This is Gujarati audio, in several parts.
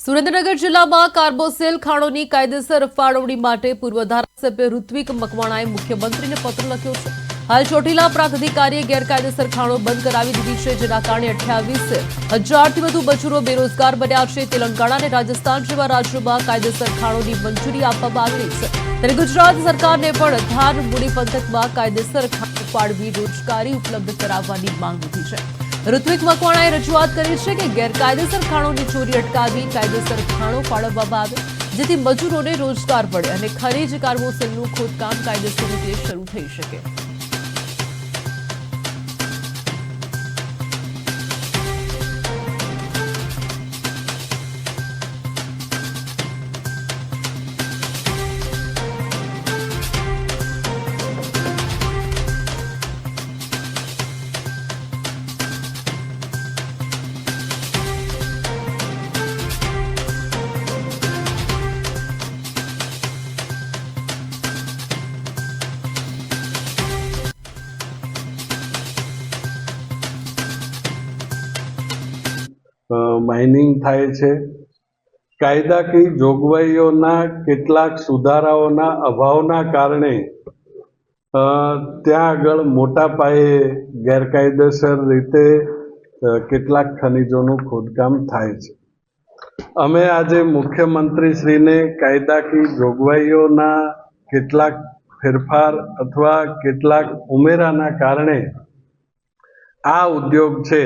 સુરેન્દ્રનગર જિલ્લામાં કાર્બોસેલ ખાણોની કાયદેસર ફાળવણી માટે પૂર્વ ધારાસભ્ય ઋત્વિક મકવાણાએ મુખ્યમંત્રીને પત્ર લખ્યો છે। હાલ ચોટીલા પ્રાંત અધિકારીએ ગેરકાયદેસર ખાણો બંધ કરાવી દીધી છે, જેના કારણે 28,000થી વધુ મજૂરો બેરોજગાર બન્યા છે। તેલંગાણા અને રાજસ્થાન જેવા રાજ્યોમાં કાયદેસર ખાણોની મંજૂરી આપવામાં આવી રહી છે, ત્યારે ગુજરાત સરકારને પણ ધાન મૂડી પંથકમાં કાયદેસર ખાણો ફાળવી રોજગારી ઉપલબ્ધ કરાવવાની માંગ ઉઠી છે। ઋત્વિક મકવાણાએ રજૂઆત કરી છે કે ગેરકાયદેસર ખાણોની ચોરી અટકાવી કાયદેસર ખાણો ફાળવવામાં આવે, જેથી મજૂરોને રોજગાર મળે અને ખનીજ કાર્બોસેલનું ખોદકામ કાયદેસર રીતે શરૂ થઈ શકે। માઇનિંગ થાય છે। કાયદાકીય જોગવાઈઓના કેટલાક સુધારાઓના અભાવના કારણે ત્યાં આગળ મોટા પાયે ગેરકાયદેસર રીતે કેટલાક ખનિજોનું ખોદકામ થાય છે। અમે આજે મુખ્યમંત્રીશ્રીને કાયદાકીય જોગવાઈઓના કેટલાક ફેરફાર અથવા કેટલાક ઉમેરાના કારણે આ ઉદ્યોગ છે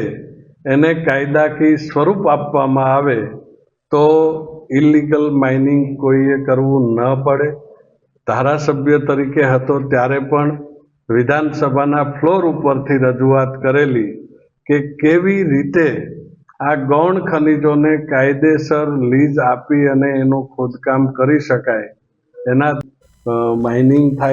એને કાયદાકીય સ્વરૂપ આપવામાં આવે તો ઇલીગલ માઇનિંગ કોઈએ કરવું ન પડે। ધારાસભ્ય તરીકે હતો ત્યારે પણ વિધાનસભાના ફ્લોર ઉપરથી રજૂઆત કરેલી કે કેવી રીતે આ ગૌણ ખનિજોને કાયદેસર લીઝ આપી અને એનું ખોદકામ કરી શકાય, એના માઇનિંગ થાય